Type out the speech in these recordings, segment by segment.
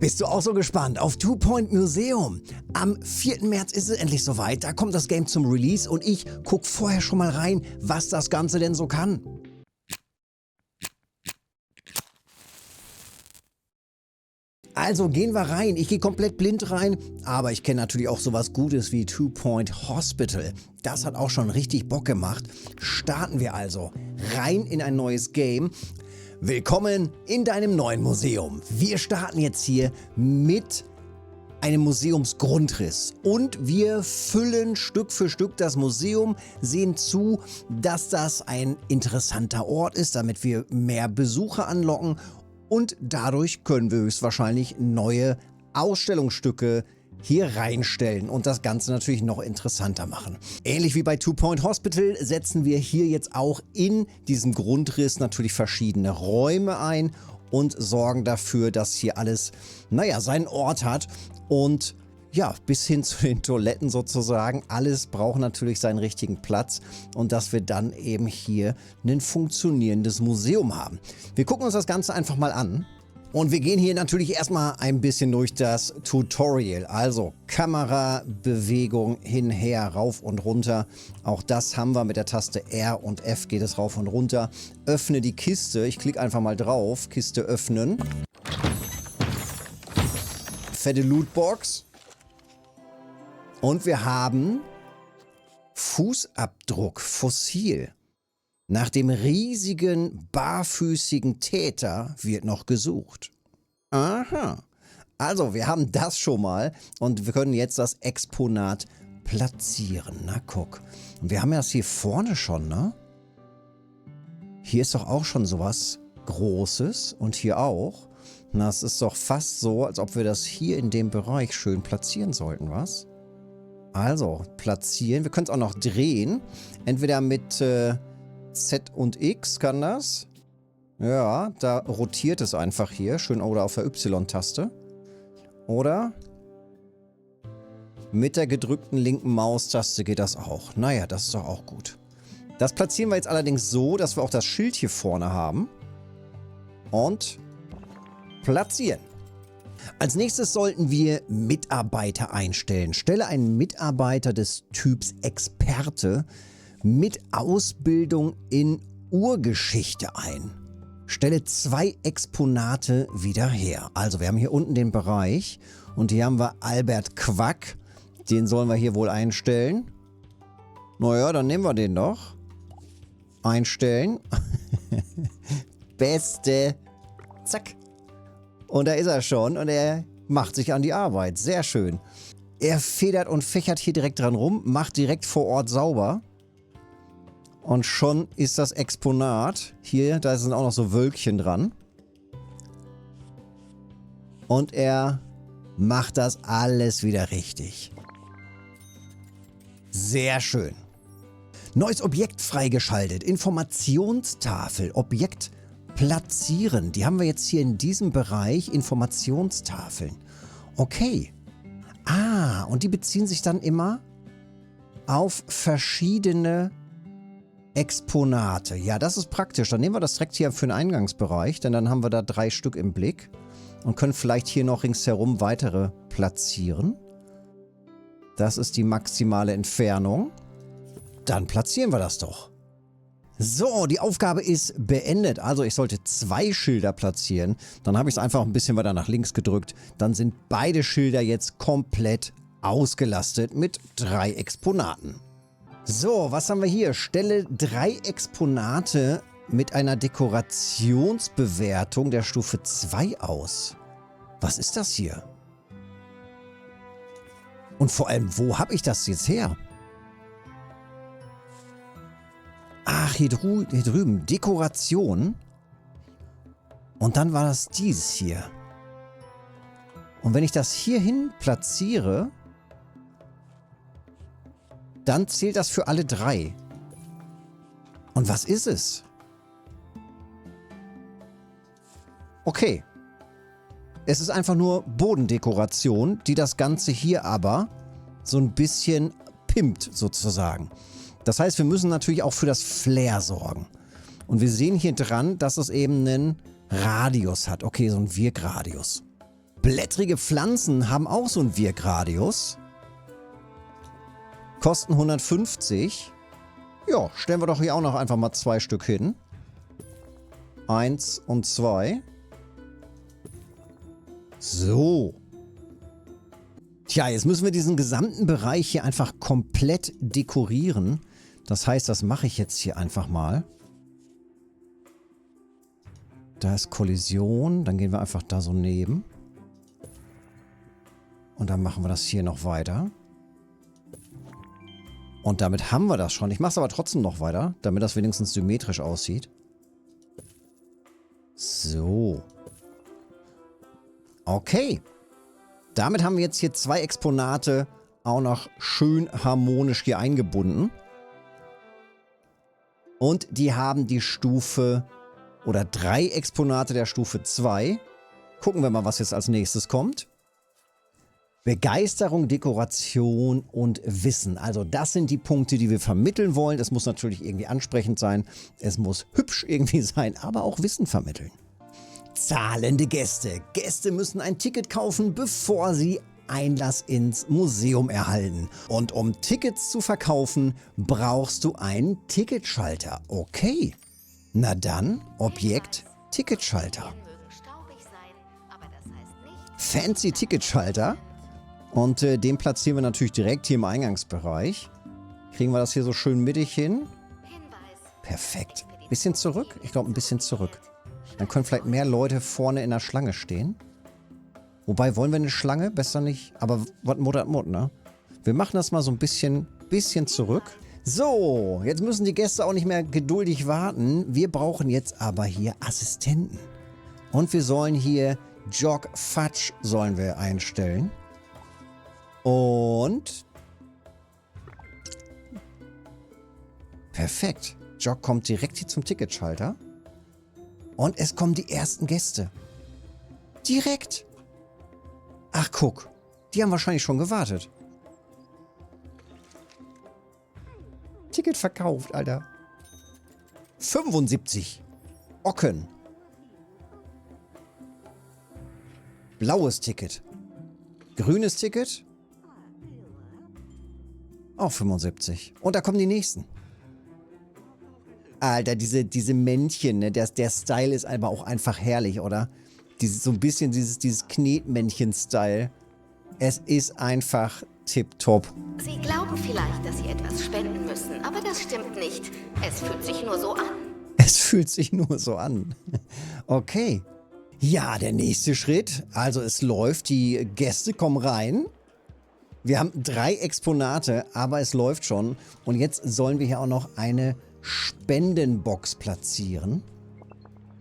Bist du auch so gespannt auf Two Point Museum? Am 4. März ist es endlich soweit, da kommt das Game zum Release und ich guck vorher schon mal rein, was das Ganze denn so kann. Also gehen wir rein. Ich gehe komplett blind rein, aber ich kenne natürlich auch sowas Gutes wie Two Point Hospital. Das hat auch schon richtig Bock gemacht. Starten wir also rein in ein neues Game. Willkommen in deinem neuen Museum. Wir starten jetzt hier mit einem Museumsgrundriss und wir füllen Stück für Stück das Museum, sehen zu, dass das ein interessanter Ort ist, damit wir mehr Besucher anlocken und dadurch können wir höchstwahrscheinlich neue Ausstellungsstücke hier reinstellen und das Ganze natürlich noch interessanter machen. Ähnlich wie bei Two Point Hospital setzen wir hier jetzt auch in diesem Grundriss natürlich verschiedene Räume ein und sorgen dafür, dass hier alles, naja, seinen Ort hat und ja, bis hin zu den Toiletten sozusagen. Alles braucht natürlich seinen richtigen Platz und dass wir dann eben hier ein funktionierendes Museum haben. Wir gucken uns das Ganze einfach mal an. Und wir gehen hier natürlich erstmal ein bisschen durch das Tutorial. Also Kamerabewegung hin, her, rauf und runter. Auch das haben wir mit der Taste R und F geht es rauf und runter. Öffne die Kiste. Ich klicke einfach mal drauf. Kiste öffnen. Fette Lootbox. Und wir haben Fußabdruck, Fossil. Nach dem riesigen, barfüßigen Täter wird noch gesucht. Aha. Also, wir haben das schon mal und wir können jetzt das Exponat platzieren. Na, guck. Und wir haben das hier vorne schon, ne? Hier ist doch auch schon sowas Großes und hier auch. Na, das ist doch fast so, als ob wir das hier in dem Bereich schön platzieren sollten, was? Also, platzieren. Wir können es auch noch drehen. Entweder mit Z und X kann das. Ja, da rotiert es einfach hier. Schön oder auf der Y-Taste. Oder mit der gedrückten linken Maustaste geht das auch. Naja, das ist doch auch gut. Das platzieren wir jetzt allerdings so, dass wir auch das Schild hier vorne haben. Und platzieren. Als nächstes sollten wir Mitarbeiter einstellen. Stelle einen Mitarbeiter des Typs Experte mit Ausbildung in Urgeschichte ein. Stelle 2 Exponate wieder her. Also wir haben hier unten den Bereich und hier haben wir Albert Quack. Den sollen wir hier wohl einstellen. Naja, dann nehmen wir den doch. Einstellen. Beste. Zack. Und da ist er schon und er macht sich an die Arbeit. Sehr schön. Er federt und fächert hier direkt dran rum, macht direkt vor Ort sauber. Und schon ist das Exponat hier, da sind auch noch so Wölkchen dran. Und er macht das alles wieder richtig. Sehr schön. Neues Objekt freigeschaltet. Informationstafel. Objekt platzieren. Die haben wir jetzt hier in diesem Bereich. Informationstafeln. Okay. Ah, und die beziehen sich dann immer auf verschiedene Exponate. Ja, das ist praktisch. Dann nehmen wir das direkt hier für den Eingangsbereich, denn dann haben wir da 3 Stück im Blick und können vielleicht hier noch ringsherum weitere platzieren. Das ist die maximale Entfernung. Dann platzieren wir das doch. So, die Aufgabe ist beendet. Also ich sollte 2 Schilder platzieren. Dann habe ich es einfach ein bisschen weiter nach links gedrückt. Dann sind beide Schilder jetzt komplett ausgelastet mit 3 Exponaten. So, was haben wir hier? Stelle 3 Exponate mit einer Dekorationsbewertung der Stufe 2 aus. Was ist das hier? Und vor allem, wo habe ich das jetzt her? Ach, hier drüben. Dekoration. Und dann war das dieses hier. Und wenn ich das hier hin platziere, dann zählt das für alle 3. Und was ist es? Okay. Es ist einfach nur Bodendekoration, die das Ganze hier aber so ein bisschen pimpt sozusagen. Das heißt, wir müssen natürlich auch für das Flair sorgen. Und wir sehen hier dran, dass es eben einen Radius hat. Okay, so ein Wirkradius. Blättrige Pflanzen haben auch so einen Wirkradius. Kosten 150. Ja, stellen wir doch hier auch noch einfach mal 2 Stück hin. 1 und 2. So. Tja, jetzt müssen wir diesen gesamten Bereich hier einfach komplett dekorieren. Das heißt, das mache ich jetzt hier einfach mal. Da ist Kollision. Dann gehen wir einfach da so neben. Und dann machen wir das hier noch weiter. Und damit haben wir das schon. Ich mache es aber trotzdem noch weiter, damit das wenigstens symmetrisch aussieht. So. Okay. Damit haben wir jetzt hier 2 Exponate auch noch schön harmonisch hier eingebunden. Und die haben die Stufe oder 3 Exponate der Stufe 2. Gucken wir mal, was jetzt als nächstes kommt. Begeisterung, Dekoration und Wissen. Also das sind die Punkte, die wir vermitteln wollen. Es muss natürlich irgendwie ansprechend sein. Es muss hübsch irgendwie sein, aber auch Wissen vermitteln. Zahlende Gäste. Gäste müssen ein Ticket kaufen, bevor sie Einlass ins Museum erhalten. Und um Tickets zu verkaufen, brauchst du einen Ticketschalter. Okay. Na dann, Objekt Ticketschalter. Fancy Ticketschalter. Und den platzieren wir natürlich direkt hier im Eingangsbereich. Kriegen wir das hier so schön mittig hin? Perfekt. Bisschen zurück? Ich glaube, ein bisschen zurück. Dann können vielleicht mehr Leute vorne in der Schlange stehen. Wobei, wollen wir eine Schlange? Besser nicht. Aber was Mut hat Mut, ne? Wir machen das mal so ein bisschen zurück. So, jetzt müssen die Gäste auch nicht mehr geduldig warten. Wir brauchen jetzt aber hier Assistenten. Und wir sollen hier Jog Fudge sollen wir einstellen. Und perfekt. Jog kommt direkt hier zum Ticketschalter. Und es kommen die ersten Gäste. Direkt. Ach, guck. Die haben wahrscheinlich schon gewartet. Ticket verkauft, Alter. 75. Ocken. Blaues Ticket. Grünes Ticket. Auch 75. Und da kommen die nächsten. Alter, diese Männchen, ne? Der Style ist aber auch einfach herrlich, oder? So ein bisschen dieses Knetmännchen-Style. Es ist einfach tipptopp. Sie glauben vielleicht, dass Sie etwas spenden müssen, aber das stimmt nicht. Es fühlt sich nur so an. Es fühlt sich nur so an. Okay. Ja, der nächste Schritt. Also es läuft, die Gäste kommen rein. Wir haben 3 Exponate, aber es läuft schon. Und jetzt sollen wir hier auch noch eine Spendenbox platzieren.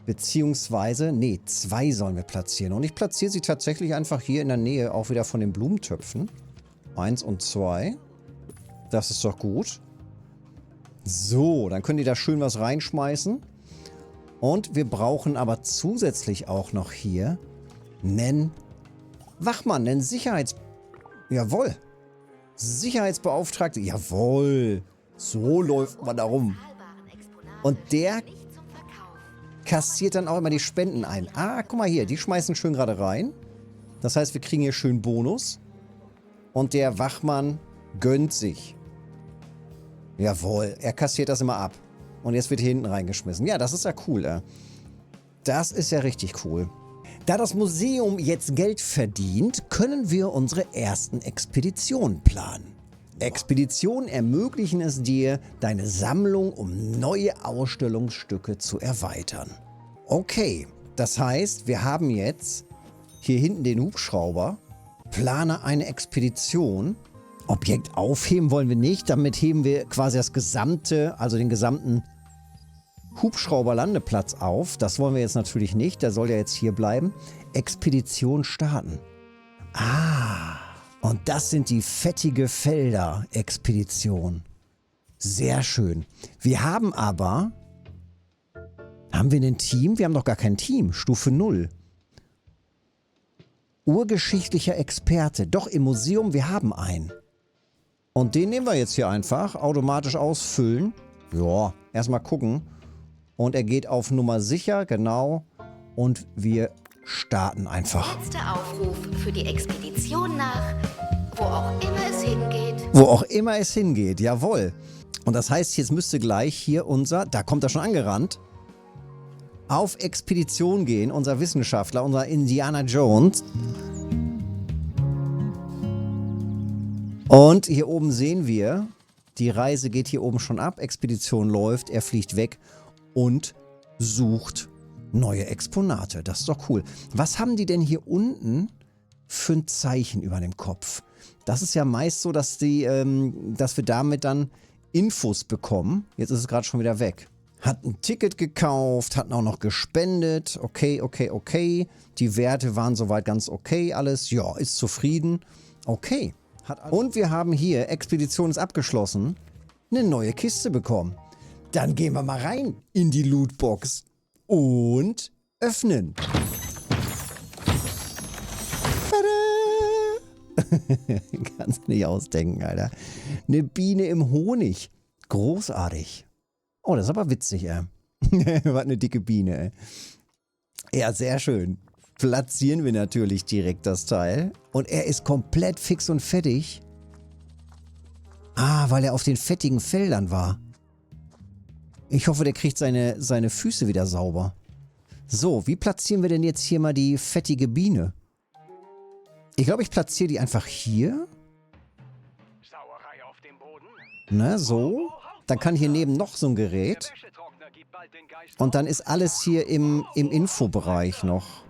Beziehungsweise, nee, 2 sollen wir platzieren. Und ich platziere sie tatsächlich einfach hier in der Nähe, auch wieder von den Blumentöpfen. 1 und 2. Das ist doch gut. So, dann können die da schön was reinschmeißen. Und wir brauchen aber zusätzlich auch noch hier einen Wachmann, einen Jawohl. Sicherheitsbeauftragte. Jawohl. So läuft man da rum. Und der kassiert dann auch immer die Spenden ein. Ah, guck mal hier. Die schmeißen schön gerade rein. Das heißt, wir kriegen hier schön Bonus. Und der Wachmann gönnt sich. Jawohl. Er kassiert das immer ab. Und jetzt wird hier hinten reingeschmissen. Ja, das ist ja cool. Das ist ja richtig cool. Da das Museum jetzt Geld verdient, können wir unsere ersten Expeditionen planen. Expeditionen ermöglichen es dir, deine Sammlung um neue Ausstellungsstücke zu erweitern. Okay, das heißt, wir haben jetzt hier hinten den Hubschrauber. Plane eine Expedition. Objekt aufheben wollen wir nicht. Damit heben wir quasi das gesamte, also den gesamten Hubschrauberlandeplatz auf. Das wollen wir jetzt natürlich nicht. Der soll ja jetzt hier bleiben. Expedition starten. Ah, und das sind die fettige Felder-Expedition. Sehr schön. Wir haben aber... Haben wir ein Team? Wir haben doch gar kein Team. Stufe 0. Urgeschichtlicher Experte. Doch, im Museum, wir haben einen. Und den nehmen wir jetzt hier einfach. Automatisch ausfüllen. Ja, erstmal gucken. Und er geht auf Nummer sicher, genau. Und wir starten einfach. Letzter Aufruf für die Expedition nach, wo auch immer es hingeht. Wo auch immer es hingeht, jawohl. Und das heißt, jetzt müsste gleich hier da kommt er schon angerannt, auf Expedition gehen, unser Wissenschaftler, unser Indiana Jones. Und hier oben sehen wir, die Reise geht hier oben schon ab, Expedition läuft, er fliegt weg und sucht neue Exponate. Das ist doch cool. Was haben die denn hier unten für ein Zeichen über dem Kopf? Das ist ja meist so, dass wir damit dann Infos bekommen. Jetzt ist es gerade schon wieder weg. Hat ein Ticket gekauft, hat auch noch gespendet. Okay, okay, okay. Die Werte waren soweit ganz okay alles. Ja, ist zufrieden. Okay. Und wir haben hier, Expedition ist abgeschlossen, eine neue Kiste bekommen. Dann gehen wir mal rein in die Lootbox und öffnen. Kannst du nicht ausdenken, Alter. Eine Biene im Honig. Großartig. Oh, das ist aber witzig, ey. Was eine dicke Biene, ey. Ja, sehr schön. Platzieren wir natürlich direkt das Teil. Und er ist komplett fix und fertig. Ah, weil er auf den fettigen Feldern war. Ich hoffe, der kriegt seine Füße wieder sauber. So, wie platzieren wir denn jetzt hier mal die fettige Biene? Ich glaube, ich platziere die einfach hier. Ne, so. Dann kann hier neben noch so ein Gerät. Und dann ist alles hier im Infobereich noch.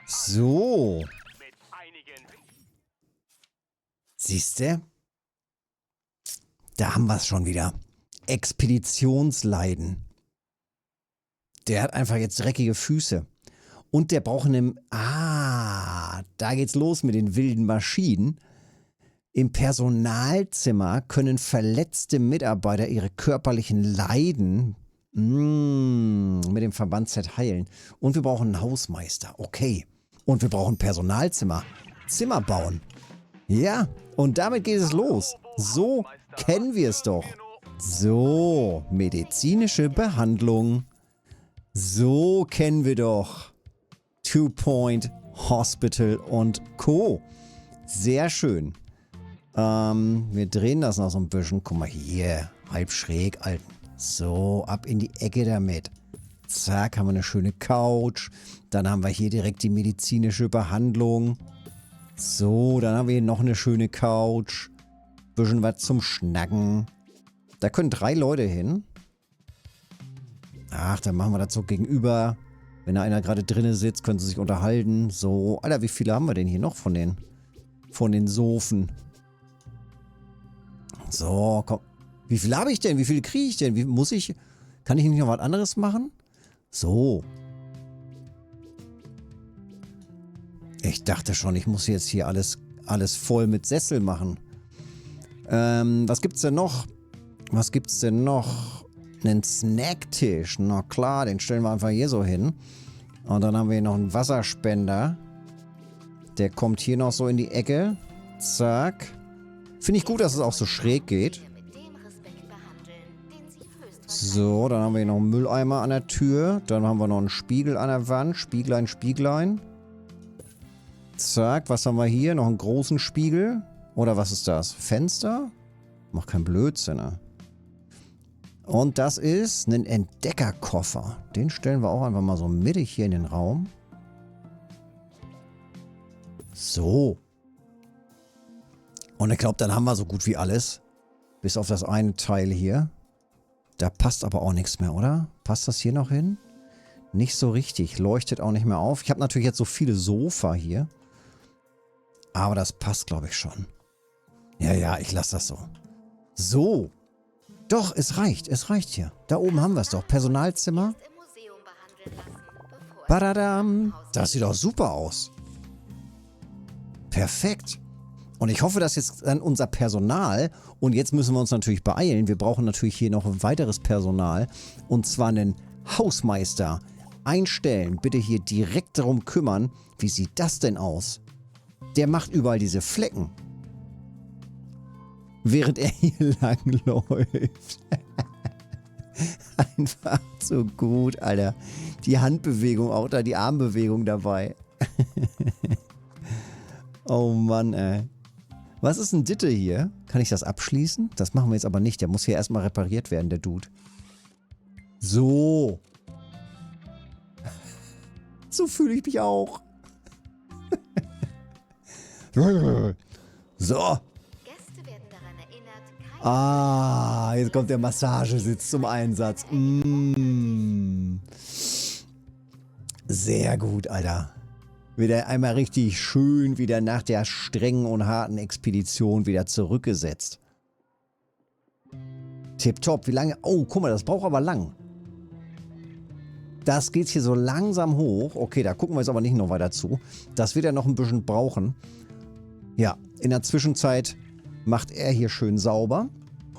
So. Siehste? Da haben wir es schon wieder. Expeditionsleiden. Der hat einfach jetzt dreckige Füße. Und der braucht einen... Ah, da geht's los mit den wilden Maschinen. Im Personalzimmer können verletzte Mitarbeiter ihre körperlichen Leiden mit dem Verbandset heilen. Und wir brauchen einen Hausmeister. Okay. Und wir brauchen ein Personalzimmer. Zimmer bauen. Ja, und damit geht es los. So kennen wir es doch. So, medizinische Behandlung. So kennen wir doch 2 Point Hospital und Co. Sehr schön. Wir drehen das noch so ein bisschen. Guck mal hier, halb schräg, Alten. So, ab in die Ecke damit. Zack, haben wir eine schöne Couch. Dann haben wir hier direkt die medizinische Behandlung. So, dann haben wir hier noch eine schöne Couch. Bisschen was zum Schnacken. Da können 3 Leute hin. Ach, dann machen wir das so gegenüber. Wenn da einer gerade drinnen sitzt, können sie sich unterhalten. So, Alter, wie viele haben wir denn hier noch von den Sofen? So, komm. Wie viele habe ich denn? Wie viele kriege ich denn? Kann ich nicht noch was anderes machen? So. Ich dachte schon, ich muss jetzt hier alles voll mit Sessel machen. Was gibt's denn noch? Was gibt's denn noch? Einen Snacktisch. Na klar, den stellen wir einfach hier so hin. Und dann haben wir hier noch einen Wasserspender. Der kommt hier noch so in die Ecke. Zack. Finde ich gut, dass es auch so schräg geht. So, dann haben wir hier noch einen Mülleimer an der Tür. Dann haben wir noch einen Spiegel an der Wand. Spieglein, Spieglein. Zack, was haben wir hier? Noch einen großen Spiegel. Oder was ist das? Fenster? Mach keinen Blödsinn, ne? Und das ist ein Entdeckerkoffer. Den stellen wir auch einfach mal so mittig hier in den Raum. So. Und ich glaube, dann haben wir so gut wie alles. Bis auf das eine Teil hier. Da passt aber auch nichts mehr, oder? Passt das hier noch hin? Nicht so richtig. Leuchtet auch nicht mehr auf. Ich habe natürlich jetzt so viele Sofa hier. Aber das passt, glaube ich, schon. Ja, ich lasse das so. So. Doch, es reicht. Es reicht hier. Da oben haben wir es doch. Personalzimmer. Badadam. Das sieht doch super aus. Perfekt. Und ich hoffe, dass jetzt dann unser Personal, und jetzt müssen wir uns natürlich beeilen, wir brauchen natürlich hier noch ein weiteres Personal, und zwar einen Hausmeister einstellen. Bitte hier direkt darum kümmern. Wie sieht das denn aus? Der macht überall diese Flecken. Während er hier lang läuft. Einfach so gut, Alter. Die Handbewegung auch da, die Armbewegung dabei. Oh Mann, ey. Was ist ein Ditte hier? Kann ich das abschließen? Das machen wir jetzt aber nicht. Der muss hier erstmal repariert werden, der Dude. So. So fühle ich mich auch. So. Gäste werden daran erinnert, Ah, jetzt kommt der Massagesitz zum Einsatz. Sehr gut, Alter. Wieder einmal richtig schön wieder nach der strengen und harten Expedition wieder zurückgesetzt. Tipptopp, wie lange? Oh, guck mal, das braucht aber lang. Das geht hier so langsam hoch. Okay, da gucken wir jetzt aber nicht noch weiter zu. Das wird ja noch ein bisschen brauchen. Ja, in der Zwischenzeit macht er hier schön sauber.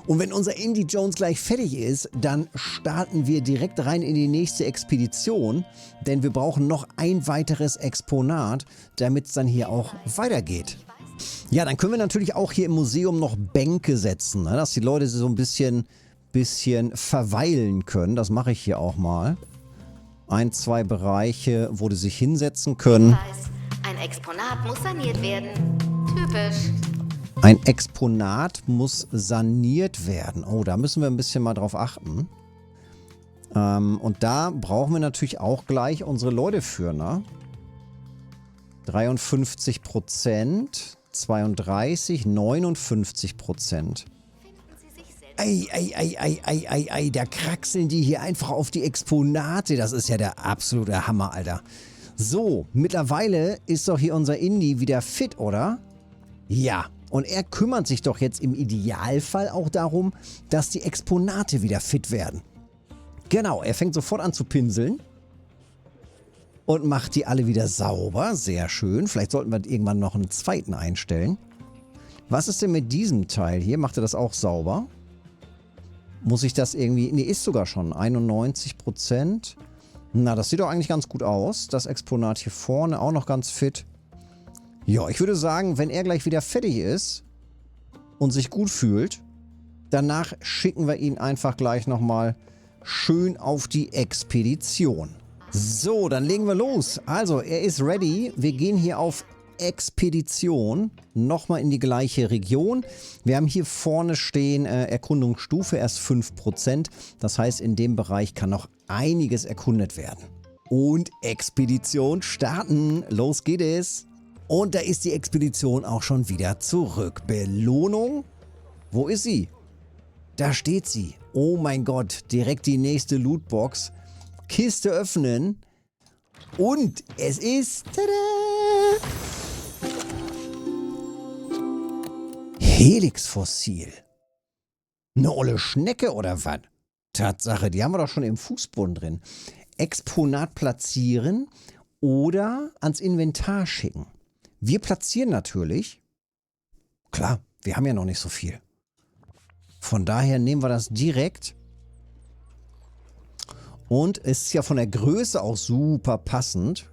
Und wenn unser Indy Jones gleich fertig ist, dann starten wir direkt rein in die nächste Expedition, denn wir brauchen noch ein weiteres Exponat, damit es dann hier auch weitergeht. Ja, dann können wir natürlich auch hier im Museum noch Bänke setzen, ne, dass die Leute so ein bisschen verweilen können. Das mache ich hier auch mal. 1, 2 Bereiche, wo die sich hinsetzen können. ein Exponat muss saniert werden. Typisch. Ein Exponat muss saniert werden. Oh, da müssen wir ein bisschen mal drauf achten. Und da brauchen wir natürlich auch gleich unsere Leute für, ne? 53%, 32%, 59%. Ei, da kraxeln die hier einfach auf die Exponate. Das ist ja der absolute Hammer, Alter. So, mittlerweile ist doch hier unser Indy wieder fit, oder? Ja. Und er kümmert sich doch jetzt im Idealfall auch darum, dass die Exponate wieder fit werden. Genau, er fängt sofort an zu pinseln. Und macht die alle wieder sauber. Sehr schön. Vielleicht sollten wir irgendwann noch einen zweiten einstellen. Was ist denn mit diesem Teil hier? Macht er das auch sauber? Muss ich das irgendwie... Ne, ist sogar schon 91%. Na, das sieht doch eigentlich ganz gut aus. Das Exponat hier vorne auch noch ganz fit. Ja, ich würde sagen, wenn er gleich wieder fertig ist und sich gut fühlt, danach schicken wir ihn einfach gleich nochmal schön auf die Expedition. So, dann legen wir los. Also, er ist ready. Wir gehen hier auf Expedition. Nochmal in die gleiche Region. Wir haben hier vorne stehen Erkundungsstufe erst 5%. Das heißt, in dem Bereich kann noch einiges erkundet werden. Und Expedition starten. Los geht es. Und da ist die Expedition auch schon wieder zurück. Belohnung? Wo ist sie? Da steht sie. Oh mein Gott, direkt die nächste Lootbox. Kiste öffnen. Und es ist... Tada! Helixfossil. Eine olle Schnecke oder was? Tatsache, die haben wir doch schon im Fußboden drin. Exponat platzieren oder ans Inventar schicken. Wir platzieren natürlich. Klar, wir haben ja noch nicht so viel. Von daher nehmen wir das direkt. Und es ist ja von der Größe auch super passend.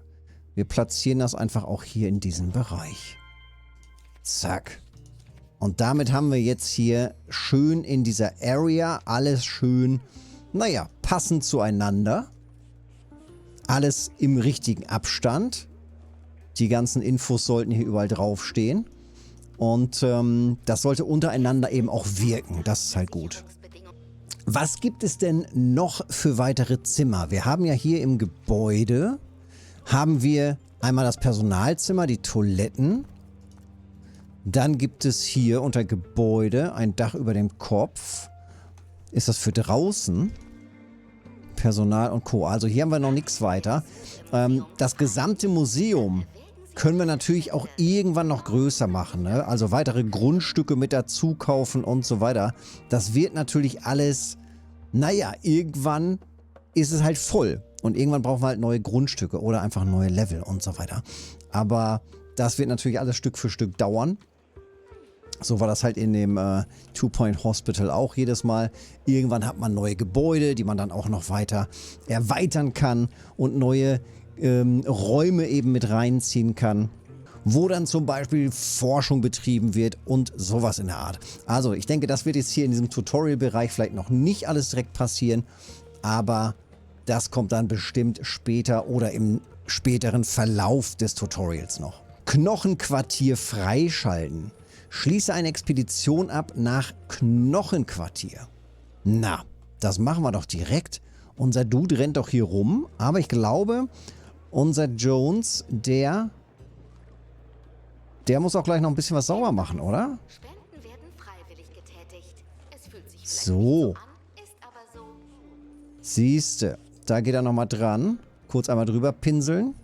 Wir platzieren das einfach auch hier in diesem Bereich. Zack. Und damit haben wir jetzt hier schön in dieser Area alles schön, naja, passend zueinander. Alles im richtigen Abstand. Die ganzen Infos sollten hier überall draufstehen. Und das sollte untereinander eben auch wirken. Das ist halt gut. Was gibt es denn noch für weitere Zimmer? Wir haben ja hier im Gebäude, haben wir einmal das Personalzimmer, die Toiletten. Dann gibt es hier unter Gebäude ein Dach über dem Kopf. Ist das für draußen? Personal und Co. Also hier haben wir noch nichts weiter. Das gesamte Museum können wir natürlich auch irgendwann noch größer machen, ne? Also weitere Grundstücke mit dazu kaufen und so weiter. Das wird natürlich alles, naja, irgendwann ist es halt voll. Und irgendwann brauchen wir halt neue Grundstücke oder einfach neue Level und so weiter. Aber das wird natürlich alles Stück für Stück dauern. So war das halt in dem Two-Point Hospital auch jedes Mal. Irgendwann hat man neue Gebäude, die man dann auch noch weiter erweitern kann und neue Räume eben mit reinziehen kann. wo dann zum Beispiel Forschung betrieben wird und sowas in der Art. Also ich denke, das wird jetzt hier in diesem Tutorial-Bereich vielleicht noch nicht alles direkt passieren, aber das kommt dann bestimmt später oder im späteren Verlauf des Tutorials noch. Knochenquartier freischalten. Schließe eine Expedition ab nach Knochenquartier. Na, das machen wir doch direkt. Unser Dude rennt doch hier rum, aber ich glaube, unser Jones, der muss auch gleich noch ein bisschen was sauber machen, oder? Spenden werden freiwillig getätigt. Es fühlt sich vielleicht So. nicht so an, ist aber so. Siehste, da geht er nochmal dran. Kurz einmal drüber pinseln.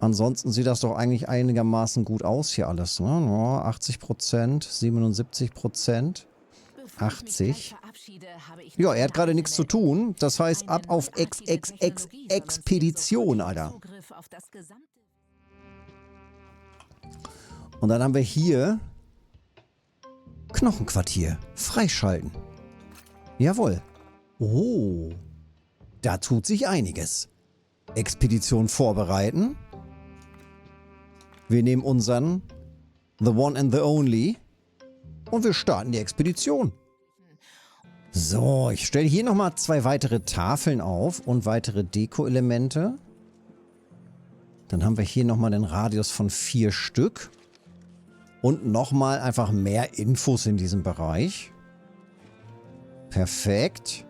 Ansonsten sieht das doch eigentlich einigermaßen gut aus hier alles, ne? Ja, 80%, 77%, 80%. Ja, er hat gerade nichts zu tun. Das heißt, ab auf Expedition, Alter. Und dann haben wir hier Knochenquartier freischalten. Jawohl. Oh, da tut sich einiges. Expedition vorbereiten. Wir nehmen unseren The One and the Only und wir starten die Expedition. So, ich stelle hier nochmal 2 weitere Tafeln auf und weitere Deko-Elemente. Dann haben wir hier nochmal den Radius von 4 Stück. Und nochmal einfach mehr Infos in diesem Bereich. Perfekt.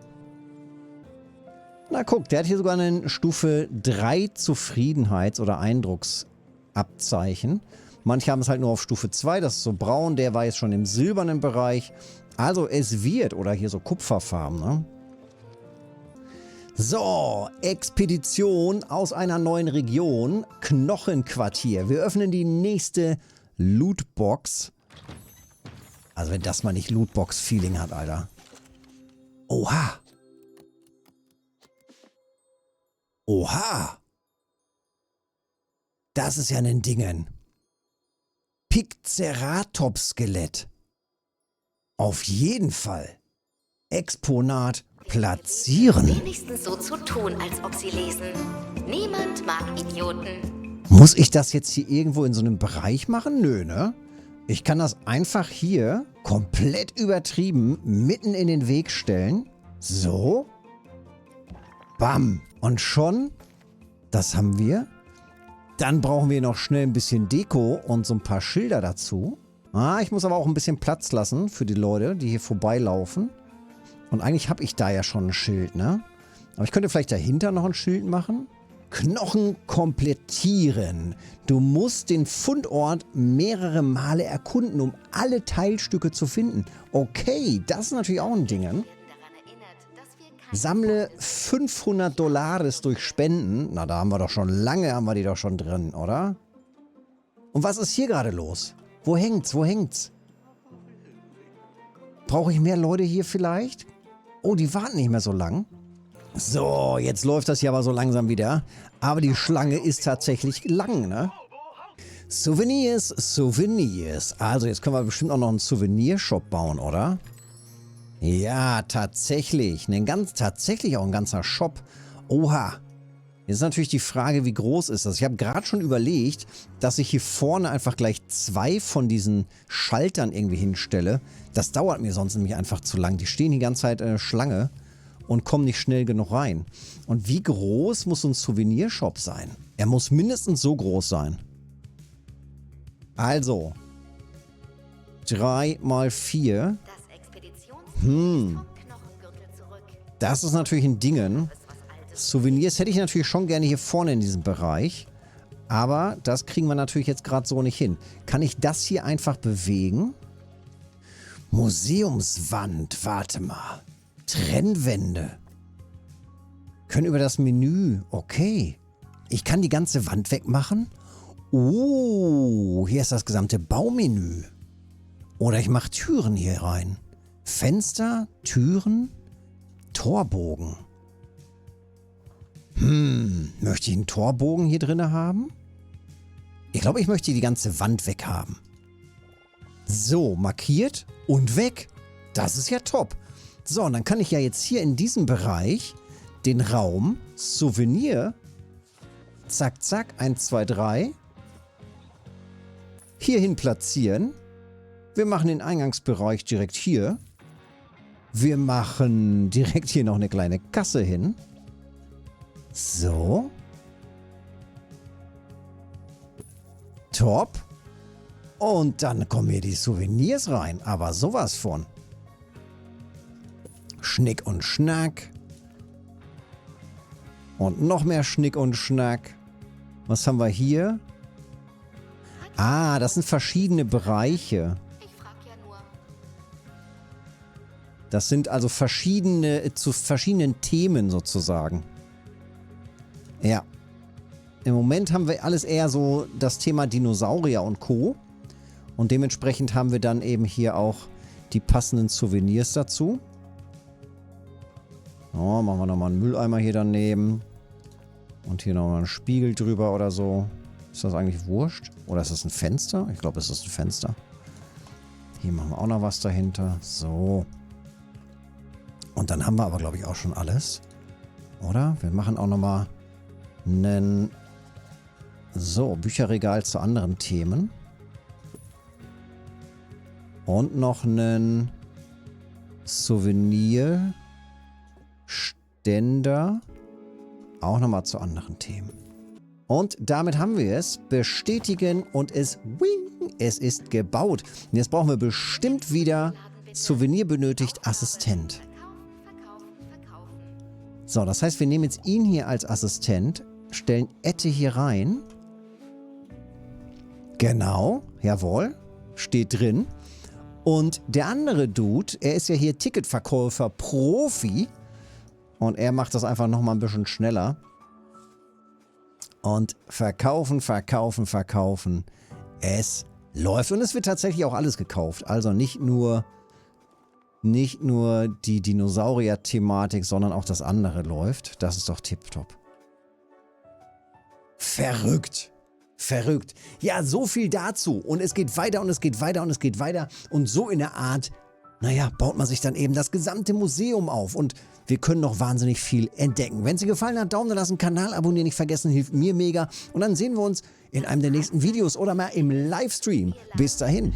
Na guck, der hat hier sogar eine Stufe 3 Zufriedenheits- oder Eindrucksabzeichen. Manche haben es halt nur auf Stufe 2, das ist so braun, der war jetzt schon im silbernen Bereich. Also es wird, oder hier so kupferfarben, ne? So, Expedition aus einer neuen Region, Knochenquartier. Wir öffnen die nächste Lootbox. Also wenn das mal nicht Lootbox-Feeling hat, Alter. Oha. Oha. Das ist ja ein Dingen. Picceratops-Skelett. Auf jeden Fall. Exponat platzieren. Wenigstens so zu tun, als ob sie lesen. Niemand mag Idioten. Muss ich das jetzt hier irgendwo in so einem Bereich machen? Nö, ne? Ich kann das einfach hier komplett übertrieben mitten in den Weg stellen. So. Bam. Und schon, das haben wir. Dann brauchen wir noch schnell ein bisschen Deko und so ein paar Schilder dazu. Ich muss aber auch ein bisschen Platz lassen für die Leute, die hier vorbeilaufen. Und eigentlich habe ich da ja schon ein Schild, ne? Aber ich könnte vielleicht dahinter noch ein Schild machen. Knochen komplettieren. Du musst den Fundort mehrere Male erkunden, um alle Teilstücke zu finden. Okay, das ist natürlich auch ein Ding. Sammle 500 Dollars durch Spenden. Na, da haben wir doch schon lange, haben wir die doch schon drin, oder? Und was ist hier gerade los? Wo hängt's? Wo hängt's? Brauche ich mehr Leute hier vielleicht? Oh, die warten nicht mehr so lang. So, jetzt läuft das hier aber so langsam wieder. Aber die Schlange ist tatsächlich lang, ne? Souvenirs, Souvenirs. Also jetzt können wir bestimmt auch noch einen Souvenirshop bauen, oder? Ja, tatsächlich. Tatsächlich auch ein ganzer Shop. Oha. Jetzt ist natürlich die Frage, wie groß ist das? Ich habe gerade schon überlegt, dass ich hier vorne einfach gleich 2 von diesen Schaltern irgendwie hinstelle. Das dauert mir sonst nämlich einfach zu lang. Die stehen die ganze Zeit Schlange und kommen nicht schnell genug rein. Und wie groß muss so ein Souvenirshop sein? Er muss mindestens so groß sein. Also, 3 mal 4. Das ist natürlich ein Dingen. Souvenirs hätte ich natürlich schon gerne hier vorne in diesem Bereich. Aber das kriegen wir natürlich jetzt gerade so nicht hin. Kann ich das hier einfach bewegen? Museumswand, warte mal. Trennwände. Können über das Menü. Okay. Ich kann die ganze Wand wegmachen. Oh, hier ist das gesamte Baumenü. Oder ich mache Türen hier rein. Fenster, Türen, Torbogen. Möchte ich einen Torbogen hier drin haben? Ich glaube, ich möchte die ganze Wand weghaben. So, markiert und weg. Das ist ja top. So, und dann kann ich ja jetzt hier in diesem Bereich den Raum Souvenir, zack, zack, 1, 2, 3, hierhin platzieren. Wir machen den Eingangsbereich direkt hier. Wir machen direkt hier noch eine kleine Kasse hin. So. Top. Und dann kommen hier die Souvenirs rein. Aber sowas von. Schnick und Schnack. Und noch mehr Schnick und Schnack. Was haben wir hier? Ah, das sind verschiedene Bereiche. Ich frag ja nur. Das sind also verschiedene, zu verschiedenen Themen sozusagen. Ja. Im Moment haben wir alles eher so das Thema Dinosaurier und Co. Und dementsprechend haben wir dann eben hier auch die passenden Souvenirs dazu. Oh, machen wir nochmal einen Mülleimer hier daneben. Und hier nochmal einen Spiegel drüber oder so. Ist das eigentlich wurscht? Oder ist das ein Fenster? Ich glaube, es ist ein Fenster. Hier machen wir auch noch was dahinter. So. Und dann haben wir aber, glaube ich, auch schon alles. Oder? Wir machen auch nochmal einen... So, Bücherregal zu anderen Themen. Und noch einen Souvenirständer. Auch nochmal zu anderen Themen. Und damit haben wir es. Bestätigen und es ist gebaut. Und jetzt brauchen wir bestimmt wieder Souvenir benötigt Assistent. So, das heißt, wir nehmen jetzt ihn hier als Assistent, stellen Ette hier rein. Genau, jawohl, steht drin. Und der andere Dude, er ist ja hier Ticketverkäufer Profi. Und er macht das einfach nochmal ein bisschen schneller. Und verkaufen, verkaufen, verkaufen. Es läuft. Und es wird tatsächlich auch alles gekauft. Also nicht nur die Dinosaurier-Thematik, sondern auch das andere läuft. Das ist doch tipptopp. Verrückt. Verrückt. Ja, so viel dazu. Und es geht weiter und es geht weiter und es geht weiter. Und so in der Art, naja, baut man sich dann eben das gesamte Museum auf. Und wir können noch wahnsinnig viel entdecken. Wenn es dir gefallen hat, Daumen da lassen, Kanal abonnieren nicht vergessen, hilft mir mega. Und dann sehen wir uns in einem der nächsten Videos oder mal im Livestream. Bis dahin.